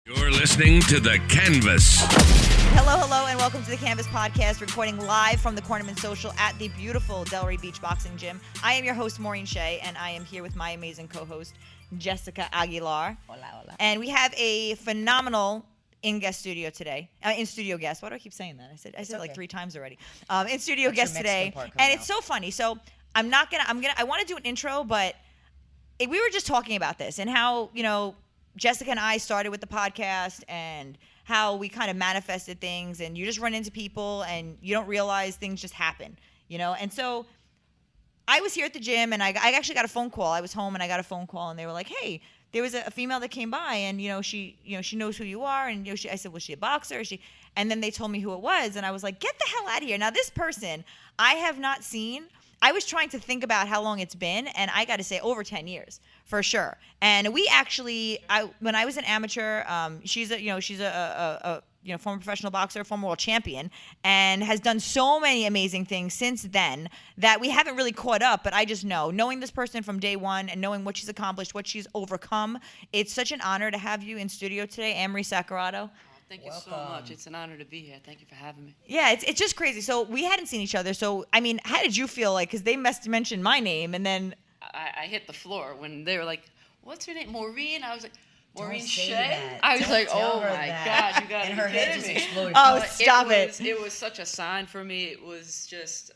You're listening to The Canvas. Hello, and welcome to The Canvas Podcast, recording live from the Cornerman Social at the beautiful Delray Beach Boxing Gym. I am your host, Maureen Shea, and I am here with my amazing co-host, Jessica Aguilar. Hola. And we have a phenomenal in-studio guest. Why do I keep saying that? I said it like 3 times already. In-studio guest today. And it's so funny. So I want to do an intro, but we were just talking about this and how, Jessica and I started with the podcast and how we kind of manifested things, and you just run into people and you don't realize things just happen, And so I was here at the gym, and I actually got a phone call. I was home and I got a phone call, and they were like, "Hey, there was a female that came by, and she knows who you are." And I said, "Was she a boxer?" And then they told me who it was, and I was like, "Get the hell out of here!" Now this person I have not seen. I was trying to think about how long it's been, and I got to say over 10 years for sure. And we actually, when I was an amateur, she's a former professional boxer, former world champion, and has done so many amazing things since then that we haven't really caught up. But I just knowing this person from day one and knowing what she's accomplished, what she's overcome, it's such an honor to have you in studio today, Marie Saccurato. Thank you so much. It's an honor to be here. Thank you for having me. Yeah, it's just crazy. So we hadn't seen each other. So, I mean, how did you feel like, because they must mention my name, and then I hit the floor when they were like, "What's her name, Maureen?" I was like, "Maureen Shea?" That. I was like, Tell "Oh her my that. God, you got to and be her head kidding just me!" exploded. Oh, stop it. It was such a sign for me. It was just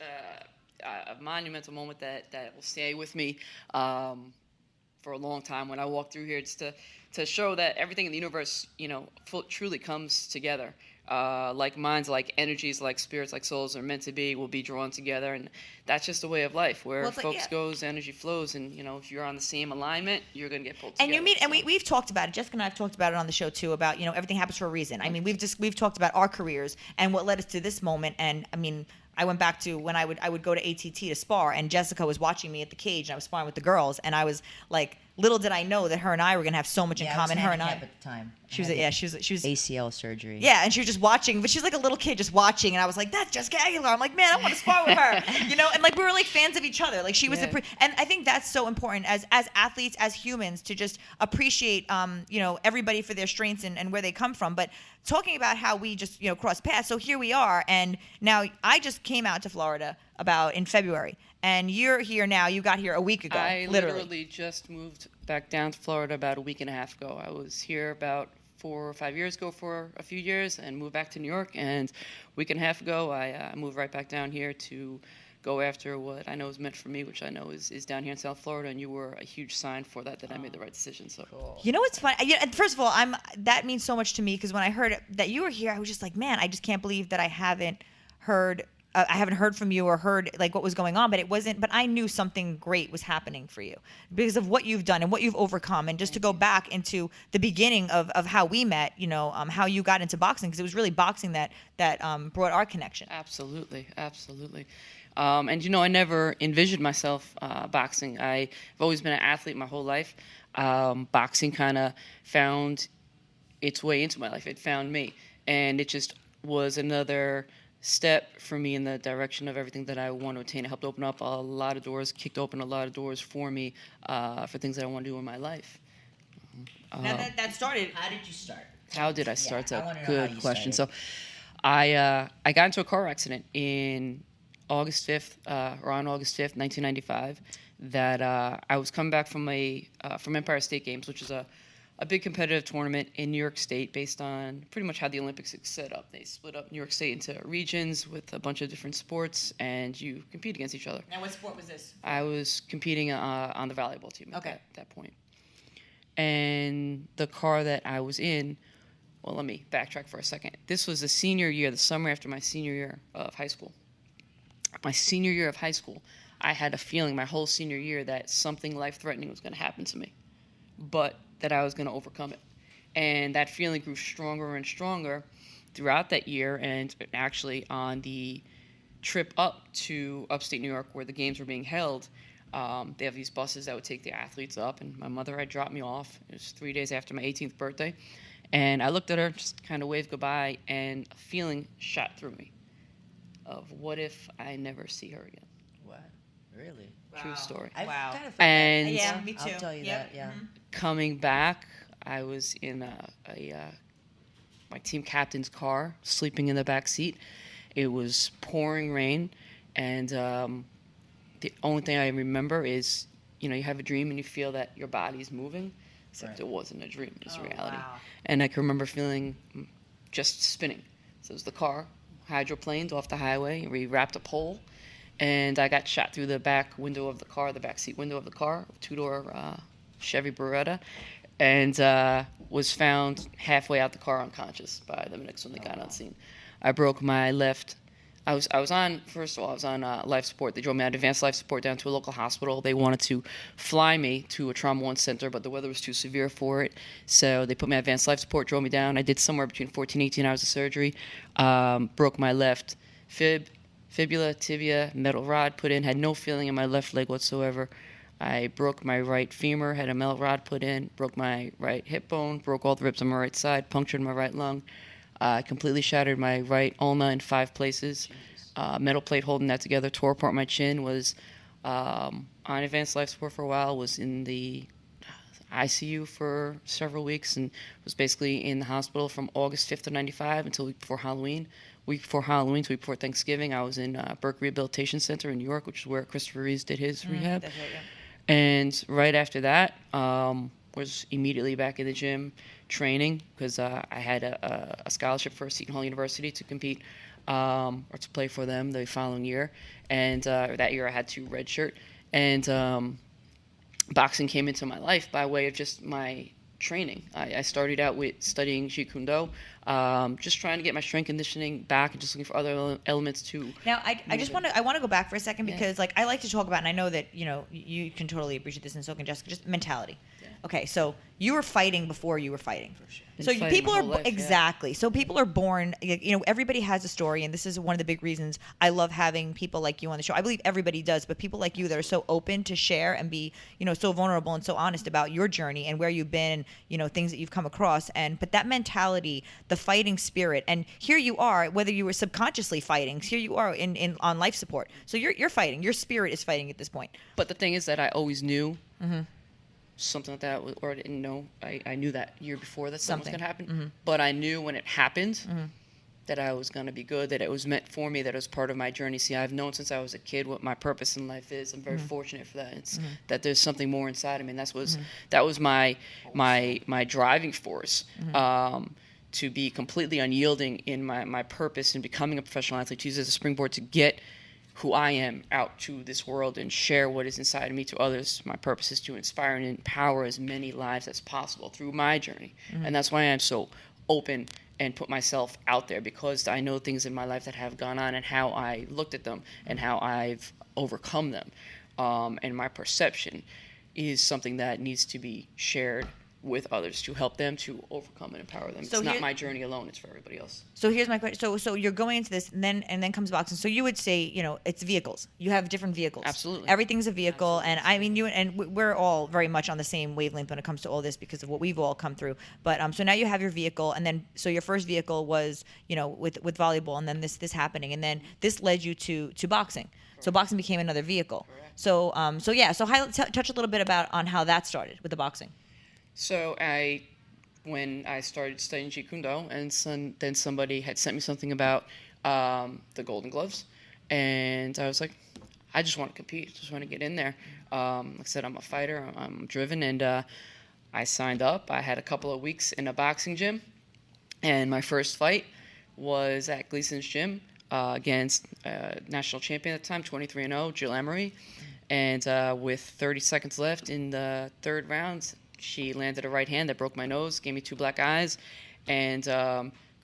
a monumental moment that will stay with me for a long time. When I walk through here, just to show that everything in the universe, truly comes together. Like minds, like energies, like spirits, like souls are meant to be, will be drawn together, and that's just the way of life. Where folks goes, energy flows, and if you're on the same alignment, you're gonna get pulled together. And you meet, and we've talked about it. Jessica and I have talked about it on the show too. About everything happens for a reason. I mean, we've talked about our careers and what led us to this moment. And I mean, I went back to when I would go to ATT to spar, and Jessica was watching me at the cage, and I was sparring with the girls, and I was like, little did I know that her and I were gonna have so much in common. Her and I. At the time. She was ACL surgery. Yeah, and she was just watching, but she's like a little kid just watching, and I was like, "That's Jessica Aguilar." I'm like, "Man, I want to spar with her," and like we were like fans of each other. Like she was and I think that's so important as athletes, as humans, to just appreciate everybody for their strengths and where they come from. But talking about how we just cross paths, so here we are, and now I just came out to Florida in February, and you're here now. You got here a week ago. I literally just moved back down to Florida about a week and a half ago. I was here about 4 or 5 years ago for a few years and moved back to New York. And a week and a half ago, I moved right back down here to go after what I know is meant for me, which I know is down here in South Florida. And you were a huge sign for that I made the right decision. So cool. What's funny? First of all, that means so much to me, because when I heard that you were here, I was just like, man, I just can't believe that I haven't heard from you or heard like what was going on, but it wasn't. But I knew something great was happening for you because of what you've done and what you've overcome. And just to go back into the beginning of how we met, how you got into boxing, because it was really boxing that brought our connection. Absolutely. And I never envisioned myself boxing. I've always been an athlete my whole life. Boxing kind of found its way into my life. It found me, and it just was another step for me in the direction of everything that I want to attain. It helped open up a lot of doors, kicked open a lot of doors for me for things that I want to do in my life. Now that started. How did you start? How did I start? Yeah, That's a good question. So I got into a car accident in August 5th, 1995, that I was coming back from Empire State Games, which is a big competitive tournament in New York State based on pretty much how the Olympics is set up. They split up New York State into regions with a bunch of different sports, and you compete against each other. Now, what sport was this? I was competing on the volleyball team at that point. And the car that I was in, well, let me backtrack for a second. This was the senior year, the summer after my senior year of high school. My senior year of high school, I had a feeling my whole senior year that something life-threatening was going to happen to me, but that I was going to overcome it. And that feeling grew stronger and stronger throughout that year, and actually on the trip up to upstate New York where the games were being held, they have these buses that would take the athletes up, and my mother had dropped me off. It was 3 days after my 18th birthday, and I looked at her, just kind of waved goodbye, and a feeling shot through me of what if I never see her again. What? Really? True story. I've Wow. kind of And Yeah, me too. I'll tell you Yep. that, yeah. Mm-hmm. coming back, I was in my team captain's car, sleeping in the back seat. It was pouring rain, and the only thing I remember is, you have a dream and you feel that your body's moving, except it wasn't a dream, it was reality. Wow. And I can remember feeling just spinning. So it was the car, hydroplaned off the highway, we wrapped a pole, and I got shot through the back window of the car, the back seat window of the car, two-door Chevy Beretta, and was found halfway out the car unconscious by the medics when they got on scene. I broke my left. I was on life support. They drove me on advanced life support down to a local hospital. They wanted to fly me to a trauma 1 center, but the weather was too severe for it. So they put me on advanced life support, drove me down. I did somewhere between 14 and 18 hours of surgery. Broke my left fibula, tibia, metal rod put in, had no feeling in my left leg whatsoever. I broke my right femur, had a metal rod put in, broke my right hip bone, broke all the ribs on my right side, punctured my right lung. Completely shattered my right ulna in 5 places. Metal plate holding that together, tore apart my chin, was on advanced life support for a while, was in the ICU for several weeks, and was basically in the hospital from August 5th of 95 until week before Halloween. Week before Halloween to week before Thanksgiving, I was in Burke Rehabilitation Center in New York, which is where Christopher Reeves did his rehab. That's right, yeah. And right after that, was immediately back in the gym training because I had a scholarship for Seton Hall University to compete or to play for them the following year. And that year I had to redshirt. And boxing came into my life by way of just my training. I started out with studying Jeet Kune Do, just trying to get my strength conditioning back and just looking for other elements too. Now, I want to go back for a second because I like to talk about, and I know that you can totally appreciate this, and so can Jessica, just mentality. Yeah. Okay, so you were fighting before you were fighting. For sure. So people are life, exactly. Yeah. So people are born. Everybody has a story, and this is one of the big reasons I love having people like you on the show. I believe everybody does, but people like you that are so open to share and be, so vulnerable and so honest about your journey and where you've been, and things that you've come across. But that mentality, the fighting spirit, and here you are, whether you were subconsciously fighting, here you are on life support. So you're fighting. Your spirit is fighting at this point. But the thing is that I always knew. Mm-hmm. Something like that, or I didn't know. I knew that year before that something was going to happen. Mm-hmm. But I knew when it happened that I was going to be good, that it was meant for me, that it was part of my journey. See, I've known since I was a kid what my purpose in life is. I'm very fortunate for that. It's that there's something more inside of me, and that was my driving force. To be completely unyielding in my purpose in becoming a professional athlete, to use it as a springboard to get who I am out to this world and share what is inside of me to others. My purpose is to inspire and empower as many lives as possible through my journey. And that's why I'm so open and put myself out there, because I know things in my life that have gone on and how I looked at them and how I've overcome them. And my perception is something that needs to be shared with others to help them to overcome and empower them. So it's not my journey alone, it's for everybody else. So here's my question. So you're going into this and then comes boxing. So you would say, it's vehicles. You have different vehicles. Absolutely. Everything's a vehicle. Absolutely. And I mean, we're all very much on the same wavelength when it comes to all this because of what we've all come through. But so now you have your vehicle, and then so your first vehicle was, with volleyball, and then this happening, and then this led you to boxing. Correct. So boxing became another vehicle. Correct. So touch a little bit on how that started with the boxing. So when I started studying Jeet Kune Do, and then somebody had sent me something about the Golden Gloves, and I was like, I just want to compete, just want to get in there. Like I said, I'm a fighter, I'm driven, and I signed up. I had a couple of weeks in a boxing gym, and my first fight was at Gleason's gym against national champion at the time, 23-0, Jill Emery, and with 30 seconds left in the third round, she landed a right hand that broke my nose, gave me 2 black eyes, and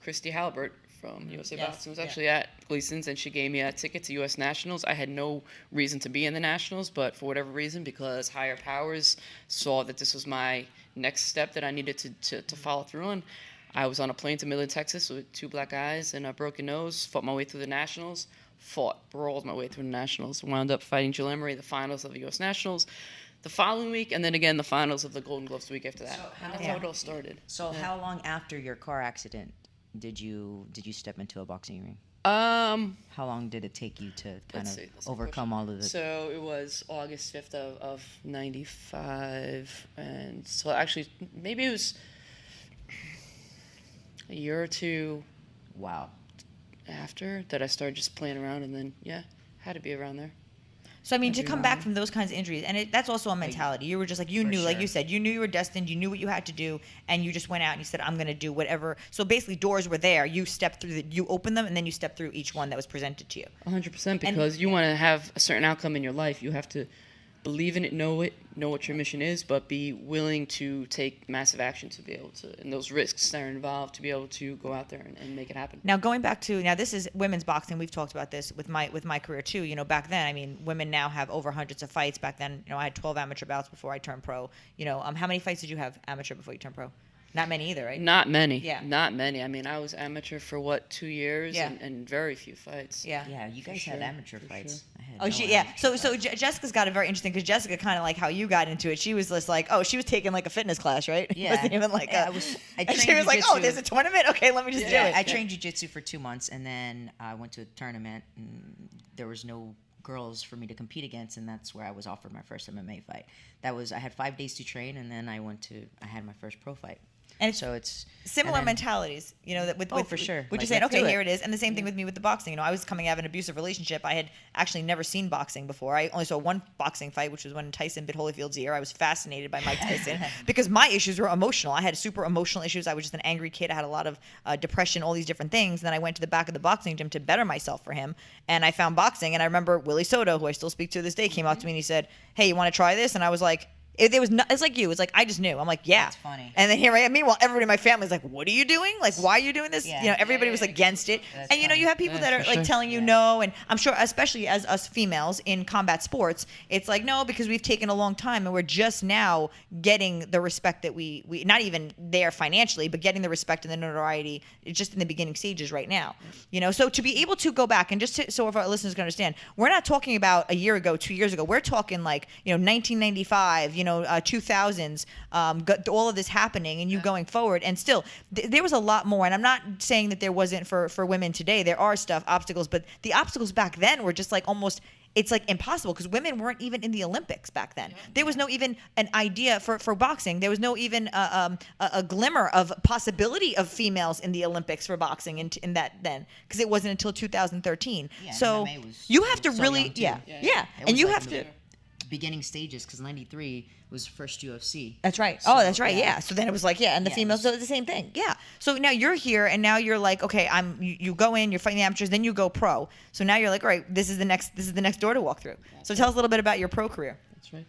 Christy Halbert from USA Boxing was actually at Gleason's, and she gave me a ticket to U.S. Nationals. I had no reason to be in the Nationals, but for whatever reason, because higher powers saw that this was my next step that I needed to follow through on, I was on a plane to Midland, Texas with 2 black eyes and a broken nose, fought my way through the Nationals, brawled my way through the Nationals, wound up fighting Jill Emery, the finals of the U.S. Nationals the following week, and then again the finals of the Golden Gloves the week after that. So that's how it all started. So how long after your car accident did you step into a boxing ring? How long did it take you to kind of overcome all of the... So it was August 5th of 95, and so actually maybe it was a year or two Wow. after that I started just playing around, and then had to be around there. So I mean, to come back from those kinds of injuries, and that's also a mentality. You were just like, you knew, like you said, you knew you were destined. You knew what you had to do, and you just went out and you said, I'm going to do whatever. So basically, doors were there. You stepped through, you opened them, and then you stepped through each one that was presented to you. 100%, because you want to have a certain outcome in your life. You have to believe in it, know what your mission is, but be willing to take massive action to be able to, and those risks that are involved, to be able to go out there and make it happen. Now, going back to, this is women's boxing. We've talked about this with my career too. You know, back then, I mean, women now have over hundreds of fights. Back then, I had 12 amateur bouts before I turned pro. How many fights did you have amateur before you turned pro? Not many either, right? Not many. Yeah. Not many. I mean, I was amateur for 2 years, Yeah. and very few fights. Yeah. Yeah, you guys had amateur fights. I had Oh, no amateur So fights. Jessica's got it very interesting because Jessica kind of like how you got into it. She was just like, she was taking like a fitness class, right? Yeah. It wasn't even like Yeah, and trained she was like, jiu-jitsu. there's a tournament? Okay, let me just do it. I trained jiu-jitsu for 2 months, and then I went to a tournament, and there was no girls for me to compete against, and that's where I was offered my first MMA fight. I had 5 days to train, and then I had my first pro fight. And So it's similar and then- mentalities, that with for sure. Which Like, is saying, let's okay, do it. here it is. And the same thing with me with the boxing. I was coming out of an abusive relationship. I had actually never seen boxing before. I only saw one boxing fight, which was when Tyson bit Holyfield's ear. I was fascinated by Mike Tyson because my issues were emotional. I had super emotional issues. I was just an angry kid. I had a lot of depression, all these different things. And then I went to the back of the boxing gym to better myself for him. And I found boxing. And I remember Willie Soto, who I still speak to this day, came up to me and he said, hey, you want to try this? And I was like, it's like you. It's like I just knew. I'm like, yeah. That's funny. And then here I am. Meanwhile, everybody in my family is like, what are you doing? Like, why are you doing this? Yeah. Everybody was against it. That's And funny. you have people that are like telling you no. And I'm sure, especially as us females in combat sports, it's like, no, because we've taken a long time and we're just now getting the respect that we not even there financially, but getting the respect and the notoriety just in the beginning stages right now. So to be able to go back and so if our listeners can understand, we're not talking about a year ago, 2 years ago. We're talking like, 1995, 2000s, all of this happening and you going forward. And still, there was a lot more. And I'm not saying that there wasn't for women today. There are obstacles, but the obstacles back then were just like almost, it's like impossible because women weren't even in the Olympics back then. There was no even an idea for boxing. There was no even a glimmer of possibility of females in the Olympics for boxing in that then because it wasn't until 2013. Yeah, So MMA was you have to so really, young, too. yeah. It And was you like have in to. the beginning stages because 93 was first UFC. That's right. So, That's right. yeah. Yeah. So then it was like, and the Yeah, females it do the same thing. Yeah. So now you're here, and now you're like, okay, you go in, you're fighting the amateurs, then you go pro. So now you're like, all right, this is the next door to walk through. So tell us a little bit about your pro career. That's right.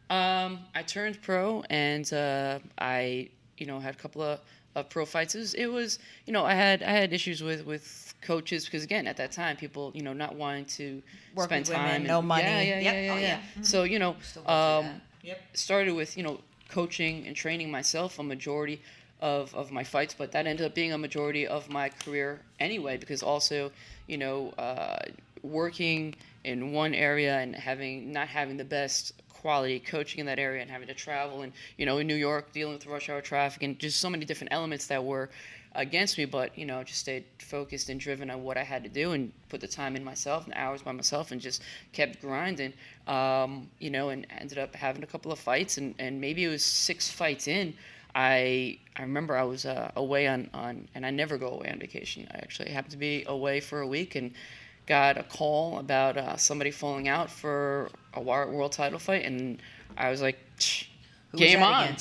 I turned pro, and I had a couple of pro fights. It was I had issues with coaches because again at that time people not wanting to Work spend with women, time no money. Yeah. Yep. Oh, yeah. Mhm. So Yep. started with coaching and training myself a majority of my fights, but that ended up being a majority of my career anyway because also working in one area and not having the best quality coaching in that area and having to travel and in New York dealing with rush hour traffic and just so many different elements that were against me, but just stayed focused and driven on what I had to do and put the time in myself and hours by myself and just kept grinding, and ended up having a couple of fights and maybe it was 6 fights in. I remember I was away on and I never go away on vacation. I actually happened to be away for a week and got a call about somebody falling out for a world title fight, and I was like, game on.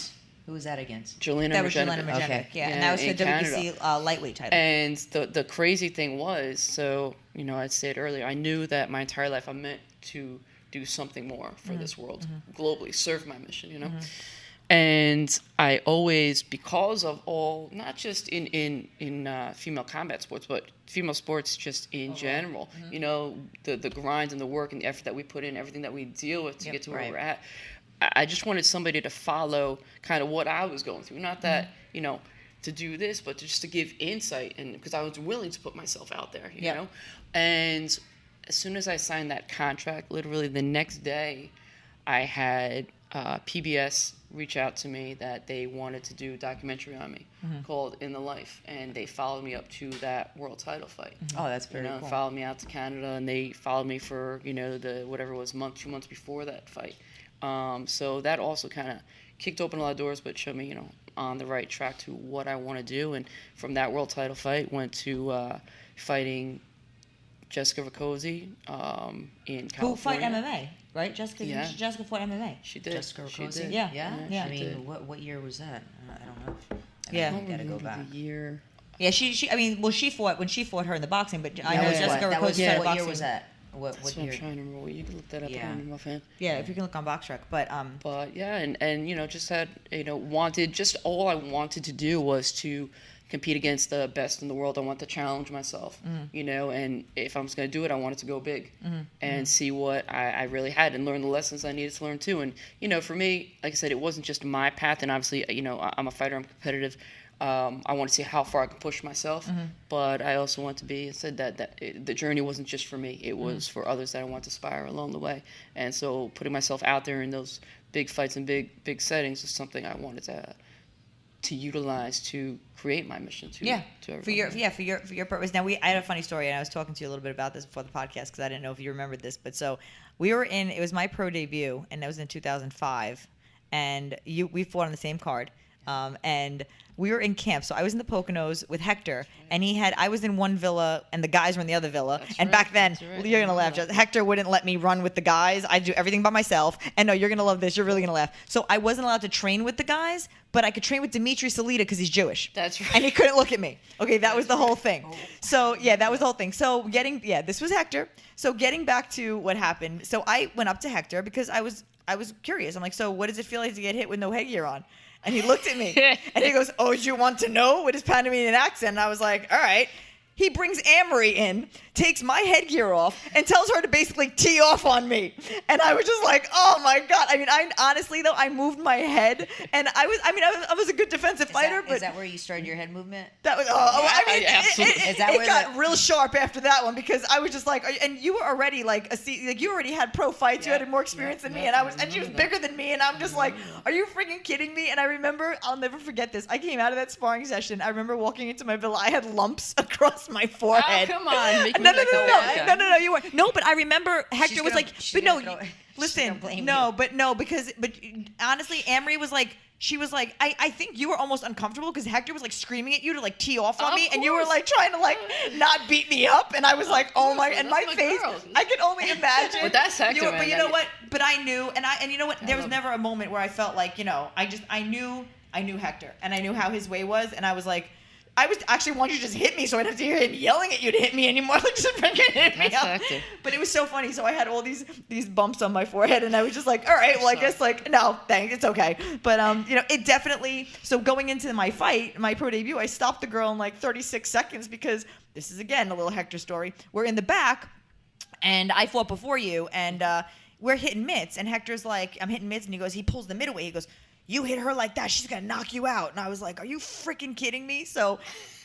Who was that against? That was Jelena Marjanovic. Marjanovic. Okay. Yeah, and that was for in the Canada. WBC lightweight title. And the crazy thing was, so, I said earlier, I knew that my entire life I meant to do something more for this world, globally, serve my mission, And I always, because of all, not just in female combat sports, but female sports just in general, the grind and the work and the effort that we put in, everything that we deal with to get to where we're at. I just wanted somebody to follow kind of what I was going through. Not that, to do this, but just to give insight, and because I was willing to put myself out there, you know? And as soon as I signed that contract, literally the next day, I had PBS reach out to me that they wanted to do a documentary on me called In the Life, and they followed me up to that world title fight. Oh, that's very cool. Followed me out to Canada, and they followed me for, the whatever it was, 2 months before that fight. So that also kind of kicked open a lot of doors, but showed me, on the right track to what I want to do. And from that world title fight, went to fighting Jessica Rakoczy in California. Who fight MMA, right? Jessica fought MMA. She did. Jessica Rakoczy. She did. Yeah. I mean, what year was that? I don't know. Yeah. I gotta go back. The year. Yeah, she she fought her in the boxing, but I know That was Jessica what? Rakoczy started What boxing. year was that? What That's year? I'm trying to remember. Well, you can look that up. Yeah. I'm a fan. Yeah, if you can look on BoxRec, but yeah, and just had wanted, just all I wanted to do was to compete against the best in the world. I want to challenge myself, and if I was going to do it, I wanted to go big and see what I really had and learn the lessons I needed to learn too. And for me, like I said, it wasn't just my path, and obviously I'm a fighter, I'm competitive. I want to see how far I can push myself, but I also want to be. I said that the journey wasn't just for me; it was for others that I want to inspire along the way. And so, putting myself out there in those big fights and big settings is something I wanted to utilize to create my mission. For your purpose. Now, I had a funny story, and I was talking to you a little bit about this before the podcast because I didn't know if you remembered this. But so we were it was my pro debut, and that was in 2005, and we fought on the same card, and we were in camp. So I was in the Poconos with Hector, and I was in one villa, and the guys were in the other villa. And back then, you're going to laugh, Jess, Hector wouldn't let me run with the guys. I'd do everything by myself. And no, you're going to love this. You're really going to laugh. So I wasn't allowed to train with the guys, but I could train with Dimitri Salita because he's Jewish. That's right. And he couldn't look at me. Okay, that was the whole thing. So, that was the whole thing. So this was Hector. So getting back to what happened. So I went up to Hector because I was curious. I'm like, so what does it feel like to get hit with no headgear on? And he looked at me, and he goes, "Oh, you want to know?" with his Panamanian accent. And I was like, all right. He brings Amory in, takes my headgear off, and tells her to basically tee off on me. And I was just like, oh my God. I mean, I honestly, though, I moved my head, and I was a good defensive fighter. But is that where you started your head movement? That was, it got real sharp after that one because I was just like, and you were already you already had pro fights, you had more experience than me, and she was bigger than me, and I'm just like, are you freaking kidding me? And I remember, I'll never forget this. I came out of that sparring session. I remember walking into my villa. I had lumps across my forehead. Oh, come on. No, you weren't. No, but I remember Hector was like, but no, listen, but honestly, Amory was like, she was like, I think you were almost uncomfortable because Hector was like screaming at you to tee off on me, and you were like trying to not beat me up, and I was like, oh my, and my face, I could only imagine. But that's Hector, But you know what? But I knew, and you know what? There was never a moment where I felt like, I knew Hector, and I knew how his way was, and I was like, I was actually wanting you to just hit me so I'd have to hear him yelling at you to hit me anymore. Like, just freaking hit me up. But it was so funny. So I had all these bumps on my forehead, and I was just like, all right, well, I guess, no, thanks, it's okay. But, it definitely, so going into my fight, my pro debut, I stopped the girl in 36 seconds because this is, again, a little Hector story. We're in the back, and I fought before you, and we're hitting mitts, and Hector's like, I'm hitting mitts, and he pulls the mid away. He goes, you hit her like that, she's going to knock you out. And I was like, are you freaking kidding me? So,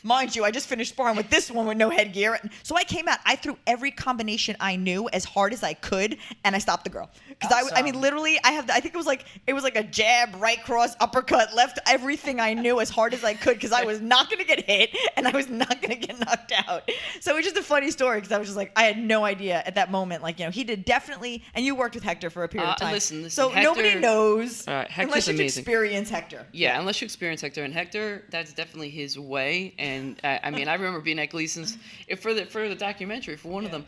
mind you, I just finished sparring with this one with no headgear. So I came out. I threw every combination I knew as hard as I could, and I stopped the girl. Because I mean, literally, I think it was like a jab, right cross, uppercut, left, everything I knew as hard as I could because I was not going to get hit, and I was not going to get knocked out. So it was just a funny story because I was just like, I had no idea at that moment. He did definitely, and you worked with Hector for a period of time. Listen, so Hector, nobody knows unless you amazing. Experience Hector. Yeah, unless you experience Hector. And Hector, that's definitely his way. And I remember being at Gleason's for the documentary, for one of them.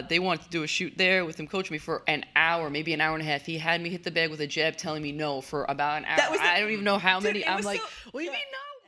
They wanted to do a shoot there with him coaching me for an hour, maybe an hour and a half. He had me hit the bag with a jab telling me no for about an hour. I don't even know how many. I'm like, what do you mean no?